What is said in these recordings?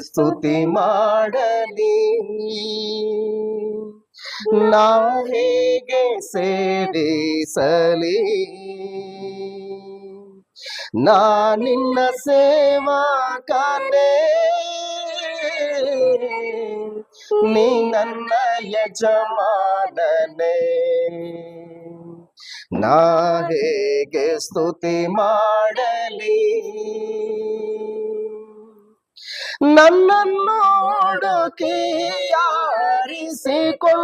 ಸ್ತುತಿ ಮಾಡಲಿ ನಾ ಹೇಗೆ ಸೇವಿಸಲಿ ನಾ ನಿನ್ನ ಸೇವಕನೇ ನೀ ನನ್ನ ಯಜಮಾನನೇ ನಾ ಹೇಗೆ ಸ್ತುತಿ ಮಾಡಲಿ ನನ್ನನ್ನು ಹುಡುಕಿ ಆರಿಸಿಕೊಂಡೆ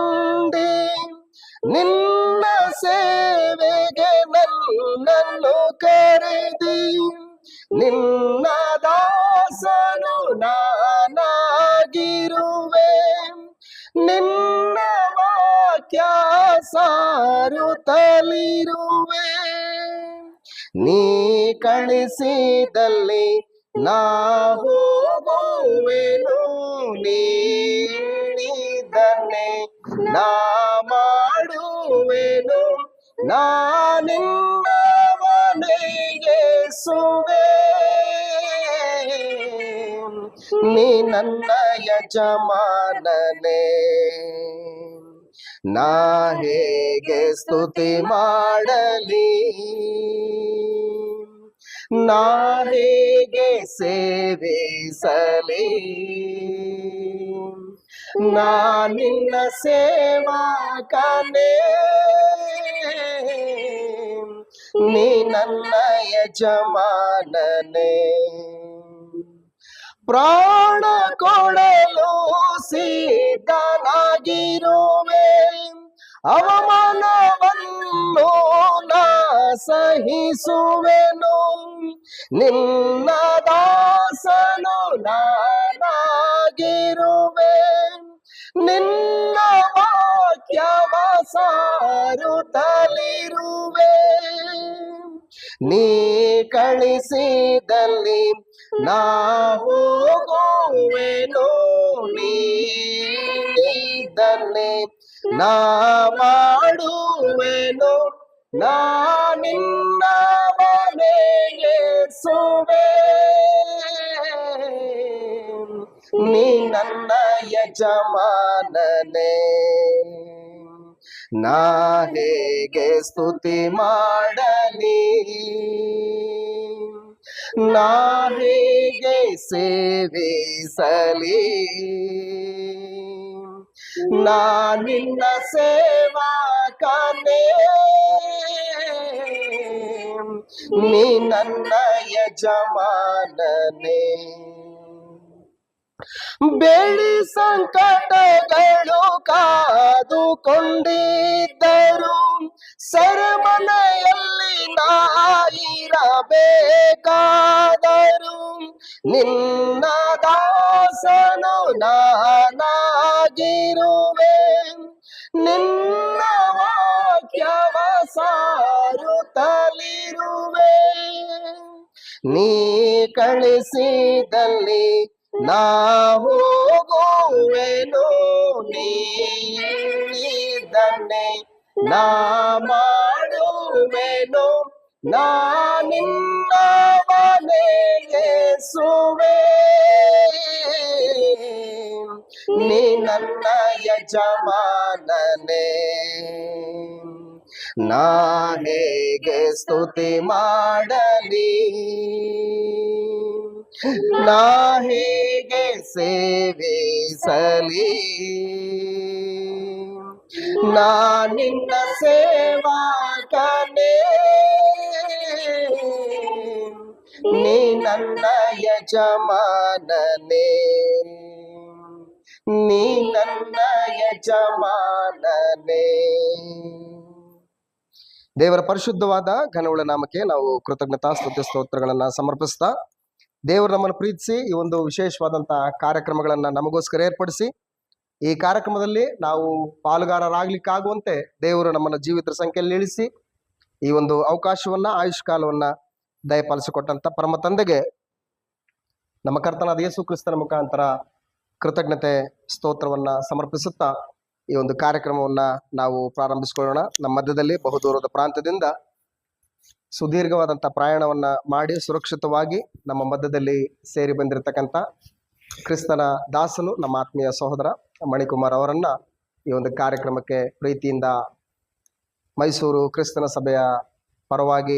ನಿನ್ನ ಸೇವೆಗೆ ನನ್ನನ್ನು ಕರೆದಿ ನಿನ್ನ ದಾಸನು ನಾನಾಗಿರುವೆ ನಿನ್ನ ವಾಕ್ಯ ಸಾರುತ್ತಲಿರುವೆ ನೀ ಕಳಿಸಿದಲ್ಲಿ ನಾ ಹೋಗುವೆನು ನೀಡಿದನ್ನೇ ನಾ ಮಾಡುವೆನು ನಾ ನಿನ್ನ ಮನೆಗೆ ಸುವೆ ನೀ ನನ್ನ ಯಜಮಾನನೇ ನಾ ಹೇಗೆ ಸ್ತುತಿ ಮಾಡಲಿ ನಾ ಹೇಗೆ ಸೇವಿಸಲಿ ನಾ ನಿನ್ನ ಸೇವಕನೇ ನೀ ನನ್ನ ಯಜಮಾನನೇ ಪ್ರಾಣ ಕೊಡಲು ಸಿದ್ಧನಾಗಿರುವೆ ಅವಮಾನವನ್ನು ನಾ ಸಹಿಸುವೆನು ನಿನ್ನ ದಾಸನು ನಾನಾಗಿರುವೆ ನಿನ್ನ ವಾಕ್ಯವ ಸಾರುತ್ತಲಿರುವೆ ನೀ ಕಳಿಸಿದಲ್ಲಿ ನಾ ಹೋಗುವೆನು ನೀಡಿದನ್ನೇ ನಾ ಮಾಡುವೆನು ನಾ ನಿನ್ನ ಮನೆಗೆ ಸುವೆ ನೀ ನನ್ನ ಯಜಮಾನನೇ ನಾ ಹೇಗೆ ಸ್ತುತಿ ಮಾಡಲಿ ನಾ ಹೇಗೆ ಸೇವಿಸಲಿ ನಾ ನಿನ್ನ ಸೇವಕನೇ ನೀ ನನ್ನ ಯಜಮಾನನೇ ಬೆಳಿ ಸಂಕಟಗಳು ಕಾದುಕೊಂಡಿದ್ದರು ಸೆರೆಮನೆಯಲ್ಲಿ ನಾಯಿರಬೇಕಾದರು ನಿನ್ನ ದಾಸನು ನಾನಾಗಿರುವೆ ನಿನ್ನ ವಾಕ್ಯವ ಸಾರುತ್ತಲಿರುವೆ ನೀ ಕಳಿಸಿದಲ್ಲಿ ನಾ ಹೋಗುವೆನು ನೀಡಿದನ್ನೇ ನಾ ಮಾಡುವೆನು ನಾ ನಿನ್ನ ಮನೆಗೆ ಸುವೆ ನೀ ನನ್ನ ಯಜಮಾನನೇ ನಾ ಹೇಗೆ ಸ್ತುತಿ ಮಾಡಲಿ ನಾ ಹೇಗೆ ಸೇವಿಸಲಿ ನಾ ನಿನ್ನ ಸೇವಕನೇ ನೀ ನನ್ನ ಯಜಮಾನನೇ ನೀ ನನ್ನ ಯಜಮಾನನೇ. ದೇವರ ಪರಿಶುದ್ಧವಾದ ಘನವುಳ್ಳ ನಾಮಕ್ಕೆ ನಾವು ಕೃತಜ್ಞತಾ ಸ್ತುತಿ ಸ್ತೋತ್ರಗಳನ್ನ ಸಮರ್ಪಿಸ್ತಾ ದೇವರು ನಮ್ಮನ್ನು ಪ್ರೀತಿಸಿ ಈ ಒಂದು ವಿಶೇಷವಾದಂತಹ ಕಾರ್ಯಕ್ರಮಗಳನ್ನ ನಮಗೋಸ್ಕರ ಏರ್ಪಡಿಸಿ ಈ ಕಾರ್ಯಕ್ರಮದಲ್ಲಿ ನಾವು ಪಾಲುಗಾರರಾಗ್ಲಿಕ್ಕಾಗುವಂತೆ ದೇವರು ನಮ್ಮನ್ನು ಜೀವಿತರ ಸಂಖ್ಯೆಯಲ್ಲಿ ಇಳಿಸಿ ಈ ಒಂದು ಅವಕಾಶವನ್ನ ಆಯುಷ್ಕಾಲವನ್ನ ದಯಪಾಲಿಸಿಕೊಟ್ಟಂತ ಪರಮ ತಂದೆಗೆ ನಮ್ಮ ಕರ್ತನಾದ ಯೇಸು ಕ್ರಿಸ್ತನ ಮುಖಾಂತರ ಕೃತಜ್ಞತೆ ಸ್ತೋತ್ರವನ್ನ ಸಮರ್ಪಿಸುತ್ತಾ ಈ ಒಂದು ಕಾರ್ಯಕ್ರಮವನ್ನ ನಾವು ಪ್ರಾರಂಭಿಸಿಕೊಳ್ಳೋಣ. ನಮ್ಮ ಮಧ್ಯದಲ್ಲಿ ಬಹುದೂರದ ಪ್ರಾಂತ್ಯದಿಂದ ಸುದೀರ್ಘವಾದಂಥ ಪ್ರಯಾಣವನ್ನ ಮಾಡಿ ಸುರಕ್ಷಿತವಾಗಿ ನಮ್ಮ ಮಧ್ಯದಲ್ಲಿ ಸೇರಿ ಬಂದಿರತಕ್ಕಂಥ ಕ್ರಿಸ್ತನ ದಾಸನು ನಮ್ಮ ಆತ್ಮೀಯ ಸಹೋದರ ಮಣಿಕುಮಾರ್ ಅವರನ್ನ ಈ ಒಂದು ಕಾರ್ಯಕ್ರಮಕ್ಕೆ ಪ್ರೀತಿಯಿಂದ ಮೈಸೂರು ಕ್ರಿಸ್ತನ ಸಭೆಯ ಪರವಾಗಿ